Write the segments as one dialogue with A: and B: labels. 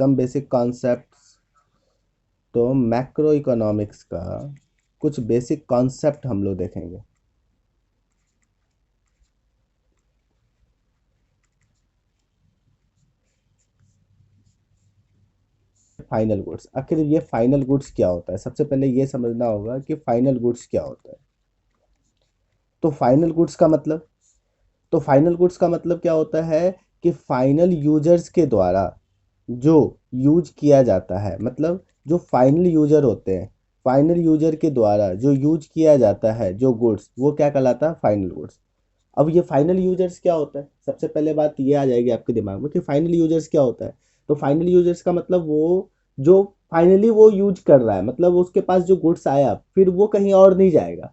A: सम basic concepts. तो macro economics का कुछ बेसिक कॉन्सेप्ट हम लोग देखेंगे। फाइनल गुड्स, आखिर ये फाइनल गुड्स क्या होता है? सबसे पहले ये समझना होगा कि फाइनल गुड्स क्या होता है। तो फाइनल गुड्स का मतलब तो फाइनल गुड्स का मतलब क्या होता है कि फाइनल यूजर्स के द्वारा जो यूज किया जाता है, मतलब जो फाइनल यूजर होते हैं, फाइनल यूजर के द्वारा जो यूज किया जाता है जो गुड्स, वो क्या कहलाता है? Final goods. अब ये फाइनल यूजर्स क्या होता है? सबसे पहले बात ये आ जाएगी आपके दिमाग में कि फाइनल यूजर्स क्या होता है। तो फाइनल यूजर्स का मतलब वो जो फाइनली वो यूज कर रहा है, मतलब उसके पास जो गुड्स आया फिर वो कहीं और नहीं जाएगा,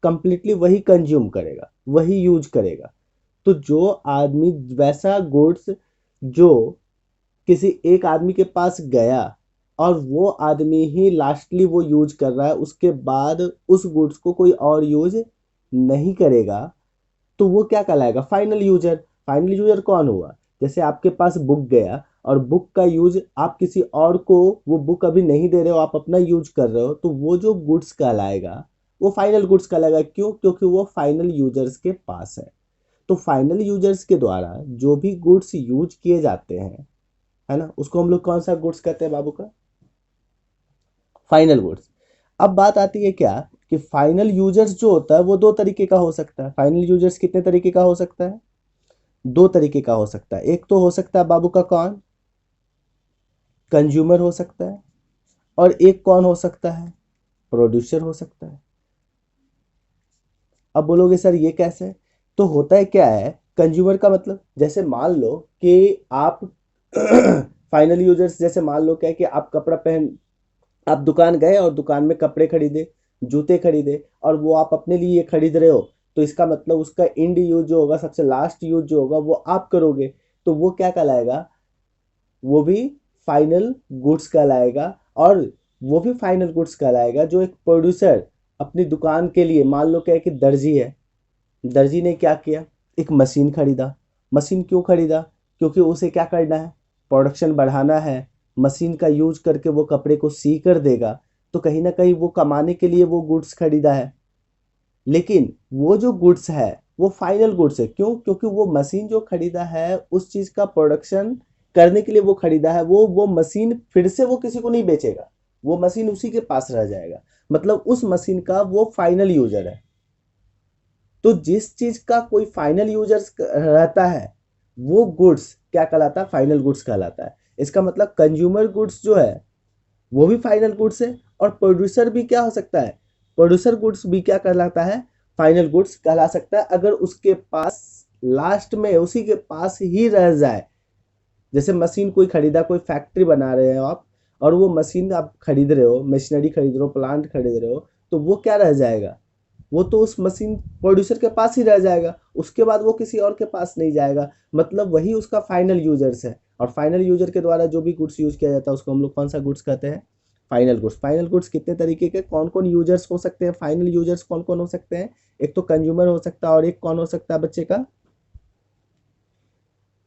A: कंप्लीटली वही कंज्यूम करेगा, वही यूज करेगा। तो जो आदमी वैसा गुड्स जो किसी एक आदमी के पास गया और वो आदमी ही लास्टली वो यूज कर रहा है, उसके बाद उस गुड्स को कोई और यूज नहीं करेगा, तो वो क्या कहलाएगा? Final user. फाइनल यूजर कौन हुआ? जैसे आपके पास बुक गया और बुक का यूज आप किसी और को वो बुक अभी नहीं दे रहे हो, आप अपना यूज कर रहे हो, तो वो जो गुड्स कहलाएगा वो फाइनल गुड्स कहलाएगा। क्यों? क्योंकि वो फाइनल यूजर्स के पास है। तो फाइनल यूजर्स के द्वारा जो भी गुड्स यूज किए जाते हैं, है ना, उसको हम लोग कौन सा गुड्स कहते हैं बाबू का? Final goods. अब बात आती है क्या कि फाइनल यूजर्स जो होता है वो दो तरीके का हो सकता है। फाइनल यूजर्स कितने तरीके का हो सकता है? दो तरीके का हो सकता है। एक तो हो सकता है बाबू का कौन? कंज्यूमर हो सकता है। और एक कौन हो सकता है? प्रोड्यूसर हो सकता है। अब बोलोगे सर ये कैसे? तो होता है क्या है, कंज्यूमर का मतलब जैसे मान लो कि आप फाइनल यूजर्स, जैसे मान लो क्या है कि आप कपड़ा पहन, आप दुकान गए और दुकान में कपड़े खरीदे, जूते खरीदे, और वो आप अपने लिए खरीद रहे हो, तो इसका मतलब उसका एंड यूज जो होगा, सबसे लास्ट यूज जो होगा वो आप करोगे, तो वो क्या कहलाएगा? वो भी फाइनल गुड्स कहलाएगा। और वो भी फाइनल गुड्स कहलाएगा जो एक प्रोड्यूसर अपनी दुकान के लिए, मान लो क्या है कि दर्जी है, दर्जी ने क्या किया? एक मशीन खरीदा। मशीन क्यों खरीदा? क्योंकि उसे क्या करना है? प्रोडक्शन बढ़ाना है। मशीन का यूज करके वो कपड़े को सी कर देगा, तो कहीं ना कहीं वो कमाने के लिए वो गुड्स खरीदा है। लेकिन वो जो गुड्स है वो फाइनल गुड्स है। क्यों? क्योंकि वो मशीन जो खरीदा है उस चीज का प्रोडक्शन करने के लिए वो खरीदा है, वो मशीन फिर से वो किसी को नहीं बेचेगा, वो मशीन उसी के पास रह जाएगा, मतलब उस मशीन का वो फाइनल यूजर है। तो जिस चीज का कोई फाइनल यूजर रहता है वो गुड्स क्या कहलाता है? फाइनल गुड्स कहलाता है। इसका मतलब कंज्यूमर गुड्स जो है वो भी फाइनल गुड्स है, और प्रोड्यूसर भी क्या हो सकता है? प्रोड्यूसर गुड्स भी क्या कहलाता है? फाइनल गुड्स कहला सकता है, अगर उसके पास लास्ट में उसी के पास ही रह जाए। जैसे मशीन कोई खरीदा, कोई फैक्ट्री बना रहे हो आप, और वो मशीन आप खरीद रहे हो, मशीनरी खरीद रहे हो, प्लांट खरीद रहे हो, तो वो क्या रह जाएगा? वो तो उस मशीन प्रोड्यूसर के पास ही रह जाएगा, उसके बाद वो किसी और के पास नहीं जाएगा, मतलब वही उसका फाइनल यूजर्स है। और फाइनल यूजर के द्वारा जो भी गुड्स यूज किया जाता है उसको हम लोग कौन सा गुड्स कहते हैं? Final goods. फाइनल गुड्स कितने तरीके के, कौन कौन यूजर्स हो सकते हैं? फाइनल यूजर्स कौन कौन हो सकते हैं? एक तो कंज्यूमर हो सकता है, और एक कौन हो सकता है बच्चे का?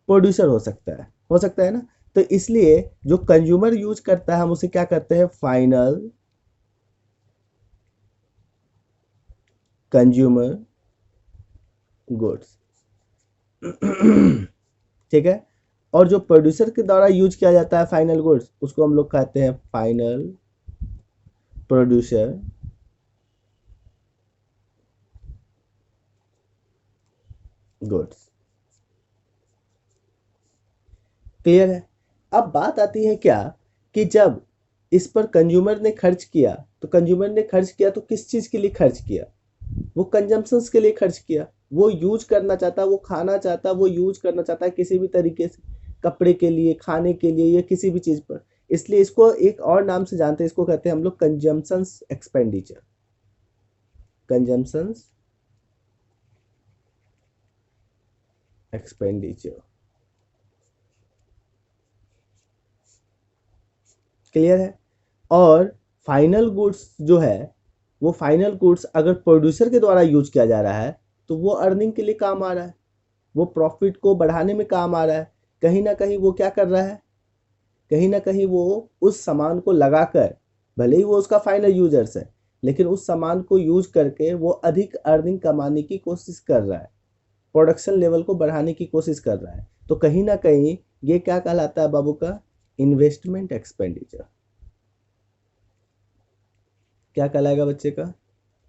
A: प्रोड्यूसर हो सकता है ना। तो इसलिए जो कंज्यूमर यूज करता है हम उसे क्या कहते हैं? Final consumer goods. ठीक है। और जो प्रोड्यूसर के द्वारा यूज किया जाता है फाइनल गुड्स, उसको हम लोग कहते हैं फाइनल प्रोड्यूसर गुड्स। क्लियर है? अब बात आती है क्या कि जब इस पर कंज्यूमर ने खर्च किया, तो कंज्यूमर ने खर्च किया तो किस चीज के लिए खर्च किया? वो कंजम्पशंस के लिए खर्च किया। वो यूज करना चाहता है, वो खाना चाहता है, वो यूज करना चाहता है किसी भी तरीके से, कपड़े के लिए, खाने के लिए, या किसी भी चीज पर। इसलिए इसको एक और नाम से जानते हैं, इसको कहते हैं हम लोग consumptions expenditure. Consumptions expenditure. Clear है? और फाइनल गुड्स जो है, वो फाइनल गुड्स अगर प्रोड्यूसर के द्वारा यूज किया जा रहा है तो वो अर्निंग के लिए काम आ रहा है, वो प्रॉफिट को बढ़ाने में काम आ रहा है। कहीं ना कहीं वो क्या कर रहा है? कहीं ना कहीं वो उस सामान को लगाकर, भले ही वो उसका फाइनल यूजर्स है, लेकिन उस सामान को यूज करके वो अधिक अर्निंग कमाने की कोशिश कर रहा है, प्रोडक्शन लेवल को बढ़ाने की कोशिश कर रहा है। तो कहीं ना कहीं ये क्या कहलाता है बाबू का, इन्वेस्टमेंट एक्सपेंडिचर। क्या कहलाएगा बच्चे का,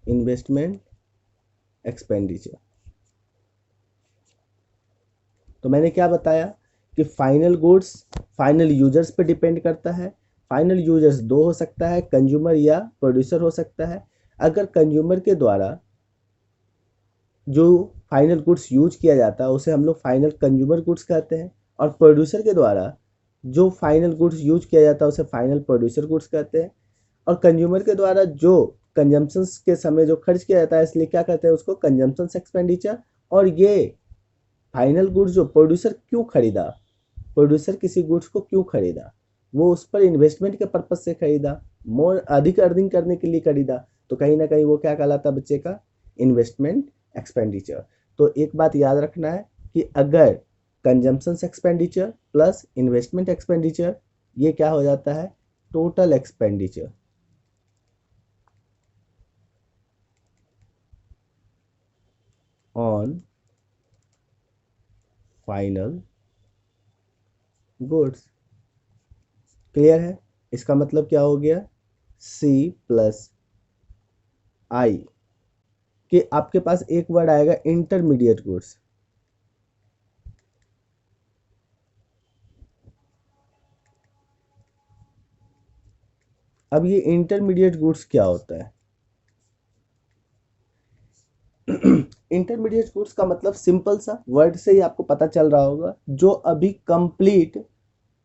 A: इन्वेस्टमेंट एक्सपेंडिचर। तो मैंने क्या बताया कि फाइनल गुड्स फाइनल यूजर्स पे डिपेंड करता है। फाइनल यूजर्स दो हो सकता है, कंज्यूमर या प्रोड्यूसर हो सकता है। अगर कंज्यूमर के द्वारा जो फाइनल गुड्स यूज किया जाता है उसे हम लोग फाइनल कंज्यूमर गुड्स कहते हैं, और प्रोड्यूसर के द्वारा जो फाइनल गुड्स यूज किया जाता है उसे फाइनल प्रोड्यूसर गुड्स कहते हैं। और कंज्यूमर के द्वारा जो कंजम्पशंस के समय जो खर्च किया जाता है, इसलिए क्या कहते हैं उसको, कंजम्पशंस एक्सपेंडिचर। और ये फाइनल गुड्स जो प्रोड्यूसर क्यों खरीदा, प्रोड्यूसर किसी गुड्स को क्यों खरीदा, वो उस पर इन्वेस्टमेंट के पर्पज से खरीदा, मोर अधिक अर्निंग करने के लिए खरीदा। तो कहीं ना कहीं वो क्या कहलाता है बच्चे का, इन्वेस्टमेंट एक्सपेंडिचर। तो एक बात याद रखना है कि अगर consumptions expenditure plus investment expenditure, ये क्या हो जाता है, total expenditure on final goods. Clear है? इसका मतलब क्या हो गया, सी प्लस आई कि आपके पास एक वर्ड आएगा इंटरमीडिएट गुड्स। अब ये इंटरमीडिएट गुड्स क्या होता है? इंटरमीडिएट गुड्स का मतलब सिंपल सा वर्ड से ही आपको पता चल रहा होगा, जो अभी कंप्लीट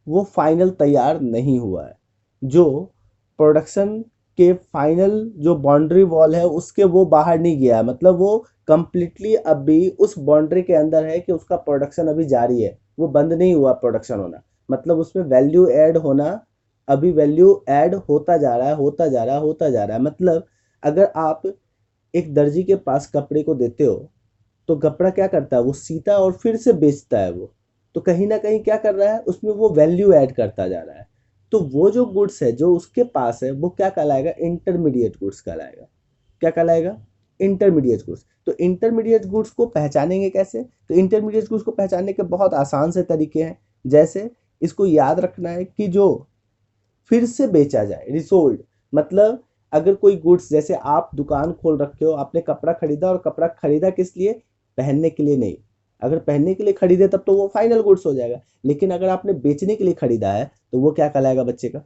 A: वो फाइनल तैयार नहीं हुआ है, जो प्रोडक्शन के फाइनल जो बाउंड्री वॉल है उसके वो बाहर नहीं गया है, मतलब वो कंप्लीटली अभी उस बाउंड्री के अंदर है कि उसका प्रोडक्शन अभी जारी है, वो बंद नहीं हुआ प्रोडक्शन होना, मतलब उसमें वैल्यू ऐड होना अभी वैल्यू ऐड होता जा रहा है, होता जा रहा है, होता जा रहा है। मतलब अगर आप एक दर्जी के पास कपड़े को देते हो तो कपड़ा क्या करता है, वो सीता और फिर से बेचता है वो, तो कहीं ना कहीं क्या कर रहा है, उसमें वो वैल्यू ऐड करता जा रहा है। तो वो जो गुड्स है जो उसके पास है वो क्या कहलाएगा, इंटरमीडिएट गुड्स कहलाएगा। क्या कहलाएगा, इंटरमीडिएट गुड्स। तो इंटरमीडिएट गुड्स को पहचानेंगे कैसे, तो इंटरमीडिएट गुड्स को पहचानने के बहुत आसान से तरीके हैं। जैसे इसको याद रखना है कि जो फिर से बेचा जाए, रिसोल्ड, मतलब अगर कोई गुड्स, जैसे आप दुकान खोल रखे हो, आपने कपड़ा खरीदा और कपड़ा खरीदा किस लिए, पहनने के लिए नहीं। अगर पहनने के लिए खरीदे तब तो वो फाइनल गुड्स हो जाएगा, लेकिन अगर आपने बेचने के लिए खरीदा है तो वो क्या कहलाएगा बच्चे का,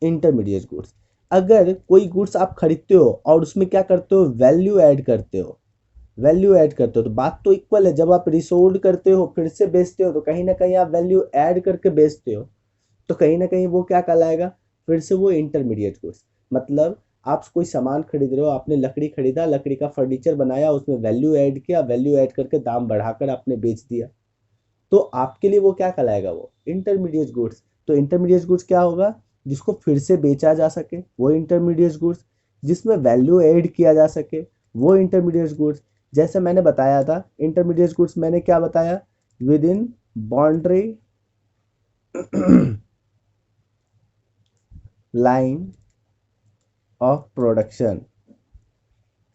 A: इंटरमीडिएट गुड्स। अगर कोई गुड्स आप खरीदते हो और उसमें क्या करते हो, वैल्यू ऐड करते हो, वैल्यू ऐड करते हो, तो बात तो इक्वल है। जब आप रिसोल्ड करते हो फिर से बेचते हो तो कहीं ना कहीं आप वैल्यू ऐड करके बेचते हो, तो कहीं ना कहीं वो क्या कहलाएगा, फिर से वो इंटरमीडिएट गुड्स। मतलब आप कोई सामान खरीद रहे हो, आपने लकड़ी खरीदा, लकड़ी का फर्नीचर बनाया, उसमें वैल्यू ऐड किया, वैल्यू ऐड करके दाम बढ़ाकर आपने बेच दिया, तो आपके लिए वो क्या कहलाएगा, वो इंटरमीडिएट गुड्स। तो इंटरमीडिएट गुड्स क्या होगा, जिसको फिर से बेचा जा सके वो इंटरमीडिएट गुड्स, जिसमें वैल्यू ऐड किया जा सके वो इंटरमीडिएट गुड्स। जैसे मैंने बताया था इंटरमीडिएट गुड्स, मैंने क्या बताया, with in boundary line of production,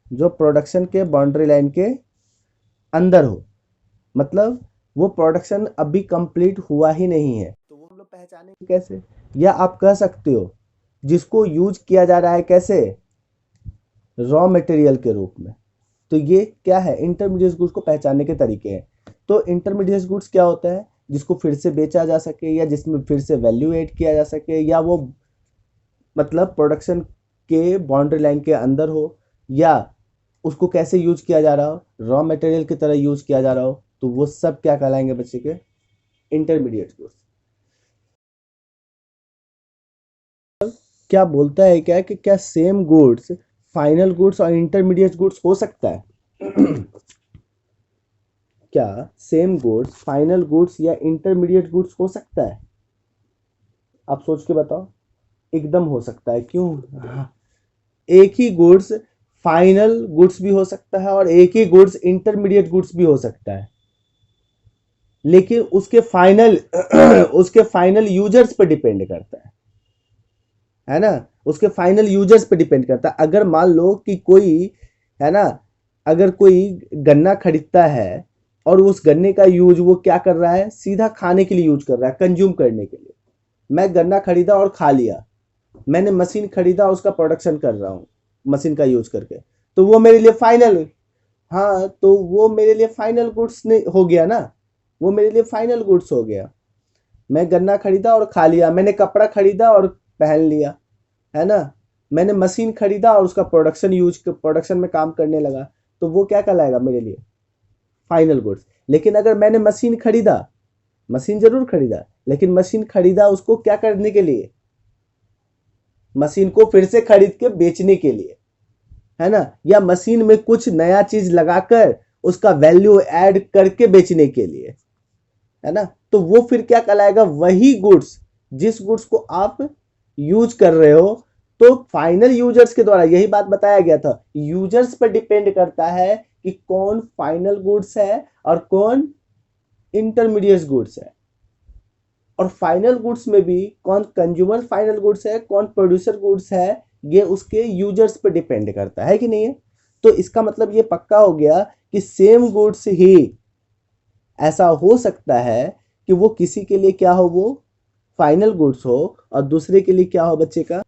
A: जो प्रोडक्शन के बाउंड्री लाइन के अंदर हो, मतलब वो प्रोडक्शन अभी कंप्लीट हुआ ही नहीं है, तो वो हम लोग पहचानेंगे कैसे, या आप कह सकते हो जिसको यूज किया जा रहा है कैसे, रॉ मटेरियल के रूप में। तो ये क्या है, इंटरमीडिएट गुड्स को पहचानने के तरीके हैं। तो इंटरमीडिएट गुड्स क्या होता है, जिसको फिर से बेचा जा सके, या जिसमें फिर से वैल्यू ऐड किया जा सके, या वो मतलब प्रोडक्शन के बाउंड्री लाइन के अंदर हो, या उसको कैसे यूज किया जा रहा हो, रॉ मटेरियल की तरह यूज किया जा रहा हो, तो वो सब क्या कहलाएंगे बच्चे के, इंटरमीडिएट गुड्स। क्या बोलता है क्या कि क्या सेम गुड्स फाइनल गुड्स और इंटरमीडिएट गुड्स हो सकता है? क्या सेम गुड्स फाइनल गुड्स या इंटरमीडिएट गुड्स हो सकता है? आप सोच के बताओ। एकदम हो सकता है, क्यों? हाँ, एक ही गुड्स फाइनल गुड्स भी हो सकता है और एक ही गुड्स इंटरमीडिएट गुड्स भी हो सकता है। लेकिन उसके फाइनल उसके फाइनल यूजर्स पे डिपेंड करता है ना, उसके फाइनल यूजर्स पे डिपेंड करता है। अगर मान लो कि कोई, है ना, अगर कोई गन्ना खरीदता है और उस गन्ने का यूज वो क्या कर रहा है, सीधा खाने के लिए यूज कर रहा है, कंज्यूम करने के लिए। मैं गन्ना खरीदा और खा लिया, मैंने मशीन खरीदा, उसका प्रोडक्शन कर रहा हूँ मशीन का यूज करके, तो वो मेरे लिए फाइनल, हाँ, तो वो मेरे लिए फाइनल गुड्स नहीं हो गया ना, वो मेरे लिए फाइनल गुड्स हो गया। मैं गन्ना खरीदा और खा लिया, मैंने कपड़ा खरीदा और पहन लिया, है ना, मैंने मशीन खरीदा और उसका प्रोडक्शन में काम करने लगा, तो वो क्या कहलाएगा मेरे लिए, फाइनल गुड्स। लेकिन अगर मैंने मशीन खरीदा, मशीन जरूर खरीदा, लेकिन मशीन खरीदा उसको क्या करने के लिए, मशीन को फिर से खरीद के बेचने के लिए, है ना, या मशीन में कुछ नया चीज लगाकर उसका वैल्यू ऐड करके बेचने के लिए, है ना, तो वो फिर क्या कहलाएगा, वही गुड्स, जिस गुड्स को आप यूज कर रहे हो। तो फाइनल यूजर्स के द्वारा, यही बात बताया गया था, यूजर्स पर डिपेंड करता है कि कौन फाइनल गुड्स है और कौन इंटरमीडिएट गुड्स है। और फाइनल गुड्स में भी कौन कंज्यूमर फाइनल गुड्स है, कौन प्रोड्यूसर गुड्स है, ये उसके यूजर्स पे डिपेंड करता है कि नहीं है। तो इसका मतलब ये पक्का हो गया कि सेम गुड्स ही ऐसा हो सकता है कि वो किसी के लिए क्या हो, वो फाइनल गुड्स हो, और दूसरे के लिए क्या हो बच्चे का,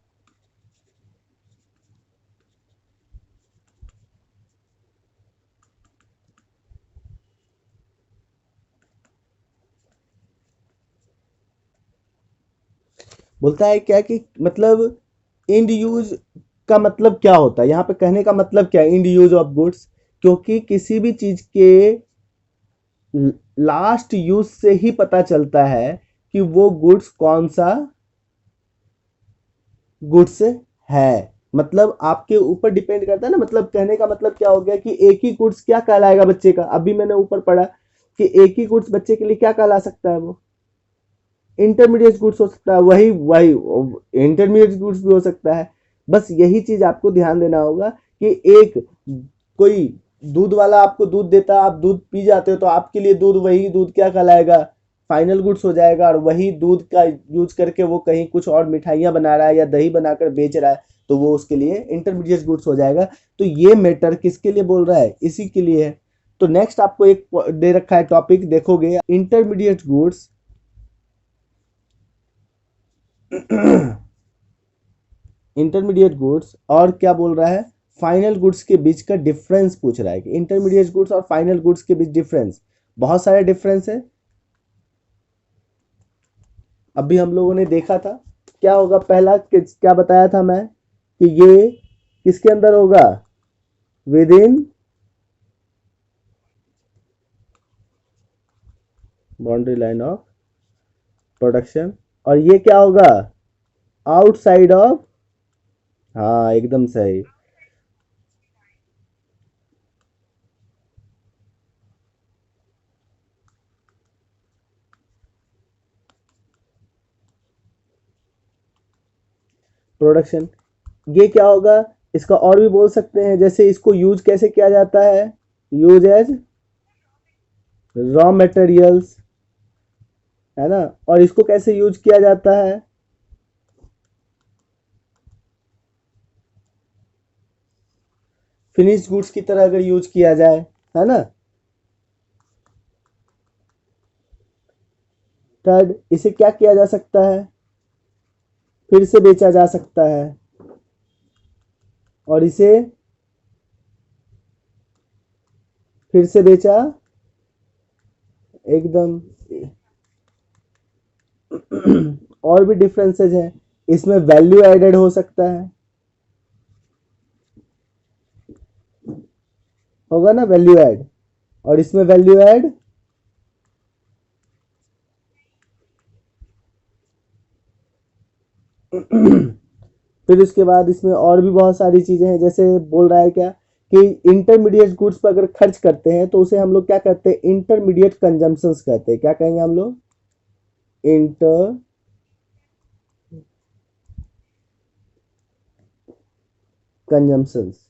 A: बोलता है क्या कि मतलब इंड यूज का मतलब क्या होता है, यहाँ पे कहने का मतलब क्या है, इंड यूज ऑफ गुड्स। क्योंकि किसी भी चीज के लास्ट यूज से ही पता चलता है कि वो गुड्स कौन सा गुड्स है। मतलब आपके ऊपर डिपेंड करता है ना, मतलब कहने का मतलब क्या हो गया कि एक ही गुड्स क्या कहलाएगा बच्चे का, अभी मैंने ऊपर पढ़ा कि एक ही गुड्स बच्चे के लिए क्या कहला सकता है, वो इंटरमीडिएट गुड्स हो सकता है, वही वही इंटरमीडिएट गुड्स भी हो सकता है। बस यही चीज आपको ध्यान देना होगा कि एक कोई दूध वाला आपको दूध देता है, आप दूध पी जाते हो, तो आपके लिए दूध, वही दूध क्या कहलाएगा, फाइनल गुड्स हो जाएगा। और वही दूध का यूज करके वो कहीं कुछ और मिठाइयाँ बना रहा है या दही बनाकर बेच रहा है, तो वो उसके लिए इंटरमीडिएट गुड्स हो जाएगा। तो ये मैटर किसके लिए बोल रहा है, इसी के लिए है। तो नेक्स्ट आपको एक दे रखा है टॉपिक, देखोगे इंटरमीडिएट गुड्स इंटरमीडिएट गुड्स, और क्या बोल रहा है, फाइनल गुड्स के बीच का डिफरेंस पूछ रहा है कि इंटरमीडिएट गुड्स और फाइनल गुड्स के बीच डिफरेंस, बहुत सारे डिफरेंस है। अभी हम लोगों ने देखा था क्या होगा, पहला क्या बताया था मैं कि ये किसके अंदर होगा, with in boundary line of production, और ये क्या होगा, आउटसाइड ऑफ, हाँ एकदम सही, प्रोडक्शन। ये क्या होगा, इसका और भी बोल सकते हैं, जैसे इसको यूज कैसे किया जाता है, यूज एज रॉ मटेरियल्स, है ना, और इसको कैसे यूज किया जाता है, फिनिश गुड्स की तरह अगर यूज किया जाए, है ना। थर्ड, इसे क्या किया जा सकता है, फिर से बेचा जा सकता है, और इसे फिर से बेचा, एकदम। और भी डिफरेंसेस हैं, इसमें वैल्यू एडेड हो सकता है, होगा ना वैल्यू ऐड, और इसमें वैल्यू ऐड, फिर उसके बाद इसमें और भी बहुत सारी चीजें हैं, जैसे बोल रहा है क्या कि इंटरमीडिएट गुड्स पर अगर खर्च करते हैं तो उसे हम लोग क्या कहते हैं, इंटरमीडिएट कंजम्पशंस कहते हैं। क्या कहेंगे हम लोग, इंटर कंजम्पशंस।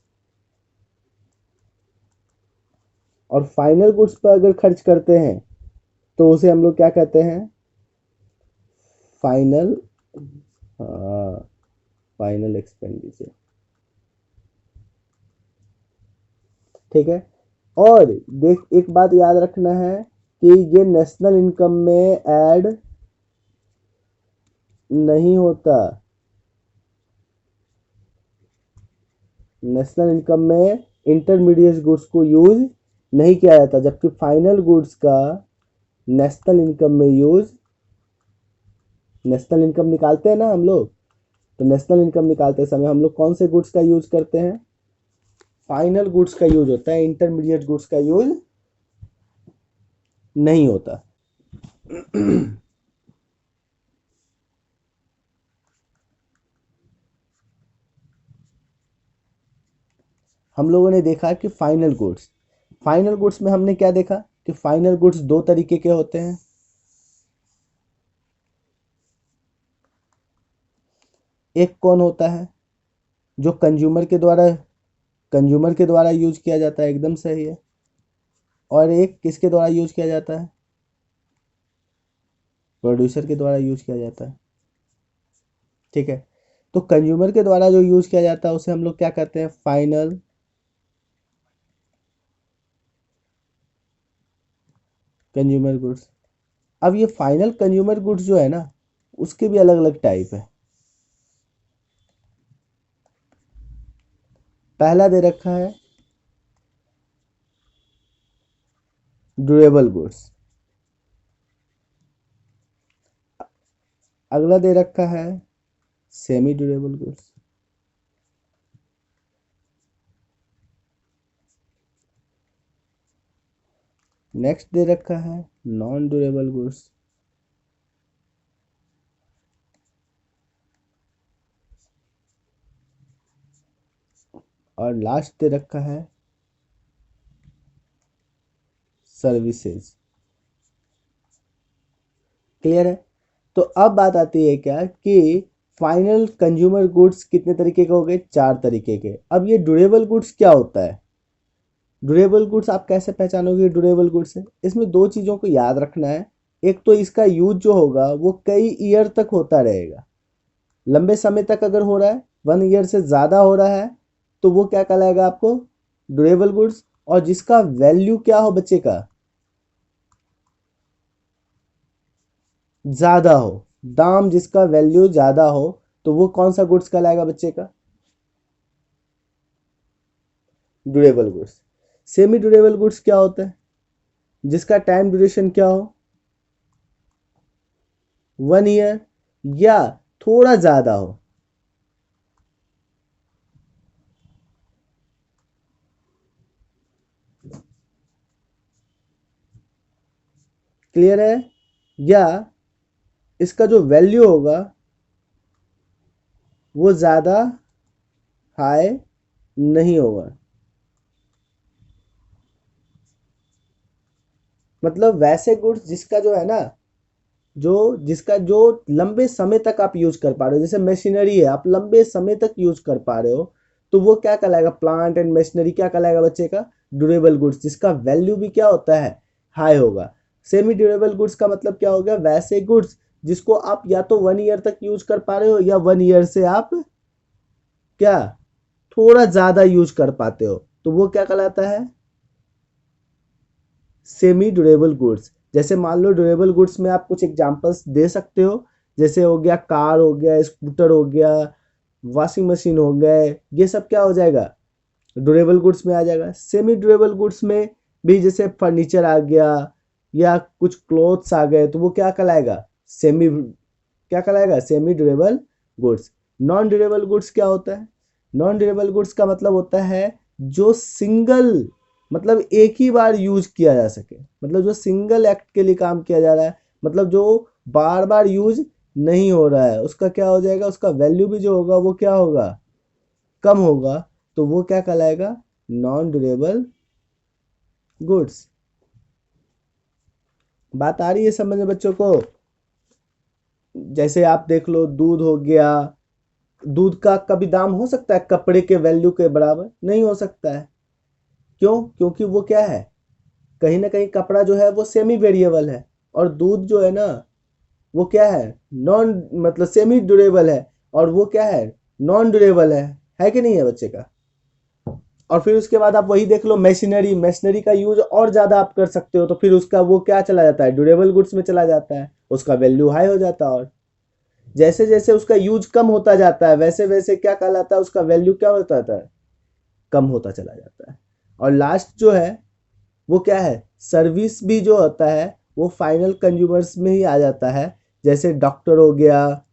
A: और फाइनल गुड्स पर अगर खर्च करते हैं तो उसे हम लोग क्या कहते हैं, फाइनल, हाँ, फाइनल एक्सपेंडिचर। ठीक है। और देख, एक बात याद रखना है कि ये नेशनल इनकम में ऐड नहीं होता। नेशनल इनकम में इंटरमीडिएट गुड्स को यूज नहीं किया जाता, जबकि फाइनल गुड्स का नेशनल इनकम में यूज, नेशनल इनकम निकालते हैं ना हम लोग, तो नेशनल इनकम निकालते समय हम लोग कौन से गुड्स का यूज करते हैं, फाइनल गुड्स का यूज होता है, इंटरमीडिएट गुड्स का यूज नहीं होता। हम लोगों ने देखा कि फाइनल गुड्स में हमने क्या देखा कि फाइनल गुड्स दो तरीके के होते हैं। एक कौन होता है, जो कंज्यूमर के द्वारा यूज किया जाता है, एकदम सही है। और एक किसके द्वारा यूज किया जाता है, प्रोड्यूसर के द्वारा यूज किया जाता है। ठीक है। तो कंज्यूमर के द्वारा जो यूज किया जाता है उसे हम लोग क्या कहते हैं, फाइनल कंज्यूमर गुड्स। अब ये फाइनल कंज्यूमर गुड्स जो है ना, उसके भी अलग अलग टाइप है। पहला दे रखा है ड्यूरेबल गुड्स, अगला दे रखा है सेमी ड्यूरेबल गुड्स, नेक्स्ट दे रखा है नॉन ड्यूरेबल गुड्स, और लास्ट दे रखा है सर्विसेज। क्लियर है। तो अब बात आती है क्या कि फाइनल कंज्यूमर गुड्स कितने तरीके के हो गए, 4 तरीके के। अब ये ड्यूरेबल गुड्स क्या होता है, ड्यूरेबल गुड्स आप कैसे पहचानोगे ड्यूरेबल गुड्स है, इसमें 2 चीज़ों को याद रखना है। एक तो इसका यूज जो होगा वो कई ईयर तक होता रहेगा, लंबे समय तक अगर हो रहा है, 1 ईयर से ज़्यादा हो रहा है, तो वो क्या कहलाएगा आपको, ड्यूरेबल गुड्स। और जिसका वैल्यू क्या हो बच्चे का, ज़्यादा हो, दाम जिसका वैल्यू ज़्यादा हो, तो वो कौन सा गुड्स कहलाएगा बच्चे का, durable goods. Semi durable goods क्या होता है, जिसका टाइम ड्यूरेशन क्या हो, 1 ईयर या थोड़ा ज़्यादा हो। क्लियर है। या इसका जो वैल्यू होगा वो ज़्यादा हाई नहीं होगा, मतलब वैसे गुड्स जिसका जो है ना, जिसका जो लंबे समय तक आप यूज कर पा रहे हो, जैसे मशीनरी है आप लंबे समय तक यूज कर पा रहे हो, तो वो क्या कहलाएगा, प्लांट एंड मशीनरी क्या कहलाएगा बच्चे का, ड्यूरेबल गुड्स, जिसका वैल्यू भी क्या होता है, हाई होगा। सेमी ड्यूरेबल गुड्स का मतलब क्या हो गया, वैसे गुड्स जिसको आप या तो 1 ईयर तक यूज कर पा रहे हो, या 1 ईयर से आप क्या थोड़ा ज्यादा यूज कर पाते हो, तो वो क्या कहलाता है, सेमी ड्यूरेबल गुड्स। जैसे मान लो ड्यूरेबल गुड्स में आप कुछ एग्जांपल्स दे सकते हो, जैसे हो गया कार, हो गया स्कूटर, हो गया वॉशिंग मशीन, हो गए, ये सब क्या हो जाएगा, ड्यूरेबल गुड्स में आ जाएगा। सेमी ड्यूरेबल गुड्स में भी जैसे फर्नीचर आ गया या कुछ क्लोथ्स आ गए, तो वो क्या कहलाएगा, क्या कहलाएगा, semi durable goods. Non durable goods क्या होता है, नॉन ड्यूरेबल गुड्स का मतलब होता है जो सिंगल, मतलब एक ही बार यूज किया जा सके, मतलब जो सिंगल एक्ट के लिए काम किया जा रहा है, मतलब जो बार बार यूज नहीं हो रहा है, उसका क्या हो जाएगा, उसका वैल्यू भी जो होगा वो क्या होगा, कम होगा, तो वो क्या कहलाएगा, नॉन ड्यूरेबल गुड्स। बात आ रही है समझ में बच्चों को। जैसे आप देख लो दूध हो गया, दूध का कभी दाम हो सकता है कपड़े के वैल्यू के बराबर, नहीं हो सकता है। क्यों, क्योंकि वो क्या है, कहीं ना कहीं कपड़ा जो है वो सेमी वेरिएबल है, और दूध जो है ना वो क्या है, नॉन मतलब सेमी ड्यूरेबल है, और वो क्या है, नॉन ड्यूरेबल है कि नहीं है बच्चे का। और फिर उसके बाद आप वही देख लो, मशीनरी, मशीनरी का यूज और ज़्यादा आप कर सकते हो, तो फिर उसका वो क्या चला जाता है, ड्यूरेबल गुड्स में चला जाता है, उसका वैल्यू हाई हो जाता है। और जैसे जैसे उसका यूज कम होता जाता है वैसे वैसे क्या कहलाता है, उसका वैल्यू क्या होता है, कम होता चला जाता है। और लास्ट जो है वो क्या है, सर्विस भी जो होता है वो फाइनल कंज्यूमर्स में ही आ जाता है। जैसे डॉक्टर हो गया,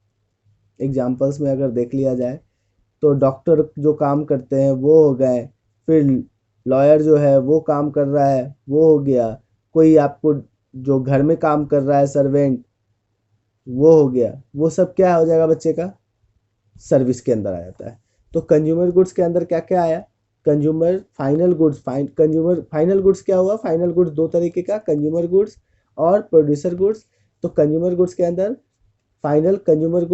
A: एग्जाम्पल्स में अगर देख लिया जाए तो डॉक्टर जो काम करते हैं वो हो गए, फिर लॉयर जो है वो काम कर रहा है वो हो गया, कोई आपको जो घर में काम कर रहा है सर्वेंट वो हो गया, वो सब क्या हो जाएगा बच्चे का, सर्विस के अंदर आ जाता है। तो कंज्यूमर गुड्स के अंदर क्या क्या आया, consumer final goods, consumer final goods क्या हुआ, फाइनल गुड्स दो तरीके का, कंज्यूमर गुड्स और प्रोड्यूसर गुड्स। तो कंज्यूमर गुड्स के अंदर फाइनल कंज्यूमर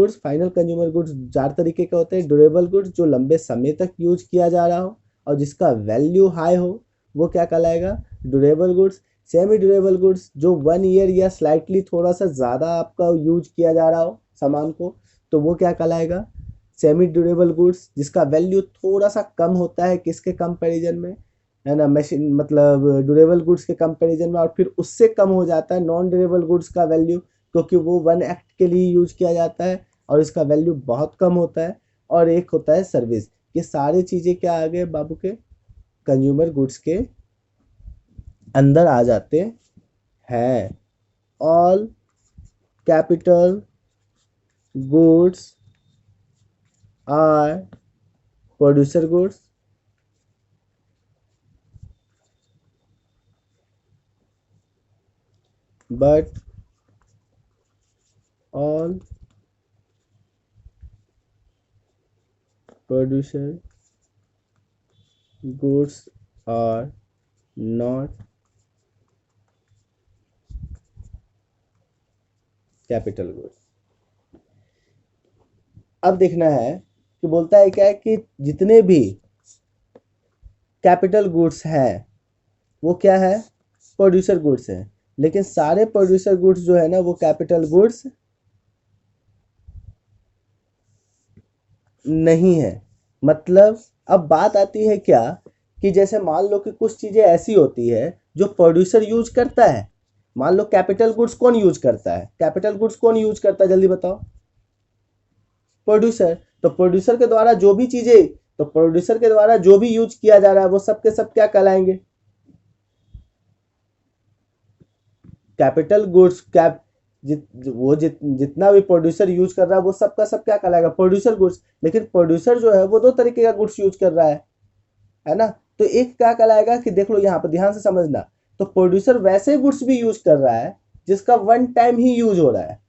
A: गुड्स चार तरीके का होते हैं, ड्यूरेबल गुड्स जो लंबे समय तक यूज किया जा रहा हो और जिसका वैल्यू हाई हो वो क्या कहलाएगा, durable goods. Semi durable goods जो 1 ईयर या स्लाइटली थोड़ा सा ज़्यादा आपका यूज किया जा रहा हो सामान को, तो वो क्या कहलाएगा, सेमी ड्यूरेबल गुड्स, जिसका वैल्यू थोड़ा सा कम होता है किसके कंपैरिजन में, है ना, मशीन मतलब ड्यूरेबल गुड्स के कंपैरिजन में, और फिर उससे कम हो जाता है नॉन ड्यूरेबल गुड्स का वैल्यू, क्योंकि वो 1 एक्ट के लिए यूज किया जाता है और इसका वैल्यू बहुत कम होता है। और एक होता है सर्विस। ये सारी चीज़ें क्या आ गए बाबू के, कंज्यूमर गुड्स के अंदर आ जाते हैं। All capital goods are producer goods, but all producer goods are not capital goods. अब देखना है कि बोलता है क्या है कि जितने भी कैपिटल गुड्स है वो क्या है, प्रोड्यूसर गुड्स है, लेकिन सारे प्रोड्यूसर गुड्स जो है ना वो कैपिटल गुड्स नहीं है। मतलब अब बात आती है क्या, कि जैसे मान लो कि कुछ चीज़ें ऐसी होती है जो प्रोड्यूसर यूज करता है। मान लो कैपिटल गुड्स कौन यूज करता है, कैपिटल गुड्स कौन यूज करता है, जल्दी बताओ, प्रोड्यूसर। तो प्रोड्यूसर के द्वारा जो भी चीज़ें, तो प्रोड्यूसर के द्वारा जो भी यूज किया जा रहा है वो सब के सब क्या कहलाएंगे, कैपिटल गुड्स। जितना भी प्रोड्यूसर यूज कर रहा है वो सब का सब क्या कहलाएगा, प्रोड्यूसर गुड्स। लेकिन प्रोड्यूसर जो है वो दो तरीके का गुड्स यूज कर रहा है ना। तो एक क्या कहलाएगा कि देख लो यहाँ पर ध्यान से समझना, तो प्रोड्यूसर वैसे गुड्स भी यूज कर रहा है जिसका 1 टाइम ही यूज हो रहा है,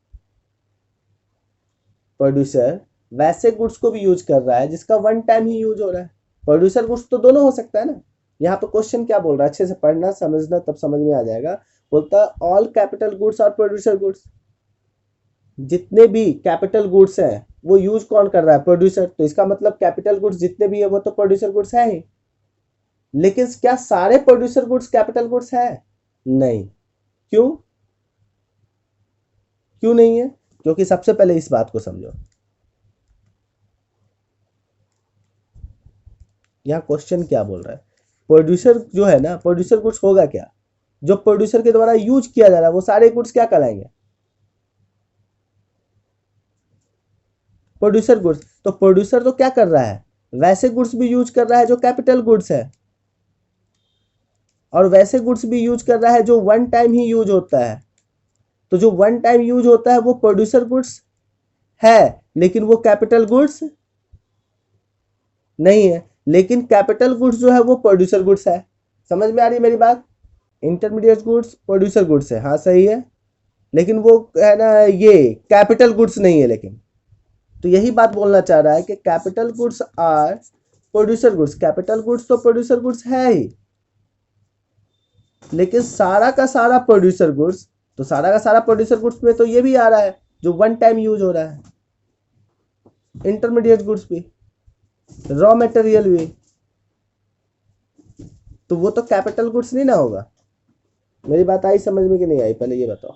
A: प्रोड्यूसर वैसे गुड्स को भी यूज कर रहा है जिसका 1 टाइम ही यूज हो रहा है। प्रोड्यूसर गुड्स तो दोनों हो सकता है ना। यहाँ पे क्वेश्चन क्या बोल रहा है, अच्छे से पढ़ना समझना तब समझ में आ जाएगा। बोलता है ऑल कैपिटल गुड्स और प्रोड्यूसर गुड्स, जितने भी कैपिटल गुड्स हैं वो यूज कौन कर रहा है, प्रोड्यूसर। तो इसका मतलब कैपिटल गुड्स जितने भी है वो तो प्रोड्यूसर गुड्स है ही। लेकिन क्या सारे प्रोड्यूसर गुड्स कैपिटल गुड्स है, नहीं। क्यों, क्यों नहीं है, क्योंकि सबसे पहले इस बात को समझो। यहाँ क्वेश्चन क्या बोल रहा है, प्रोड्यूसर जो है ना, प्रोड्यूसर गुड्स होगा क्या, जो प्रोड्यूसर के द्वारा यूज किया जा रहा है वो सारे गुड्स क्या कहलाएंगे, प्रोड्यूसर गुड्स। तो प्रोड्यूसर तो क्या कर रहा है, वैसे गुड्स भी यूज कर रहा है जो कैपिटल गुड्स है, और वैसे गुड्स भी यूज कर रहा है जो 1 टाइम ही यूज होता है। तो जो 1 टाइम यूज होता है वो प्रोड्यूसर गुड्स है, लेकिन वो कैपिटल गुड्स नहीं है। लेकिन कैपिटल गुड्स जो है वो प्रोड्यूसर गुड्स है। समझ में आ रही है मेरी बात, इंटरमीडिएट गुड्स प्रोड्यूसर गुड्स है, हाँ सही है, लेकिन वो है ना ये कैपिटल गुड्स नहीं है। लेकिन तो यही बात बोलना चाह रहा है कि capital goods are producer goods, capital goods तो प्रोड्यूसर गुड्स है ही, लेकिन सारा का सारा प्रोड्यूसर गुड्स, तो सारा का सारा प्रोड्यूसर गुड्स में तो ये भी आ रहा है जो 1 टाइम यूज हो रहा है, इंटरमीडिएट गुड्स भी, रॉ मटेरियल भी, तो वो तो कैपिटल गुड्स नहीं ना होगा। मेरी बात आई समझ में कि नहीं आई, पहले ये बताओ।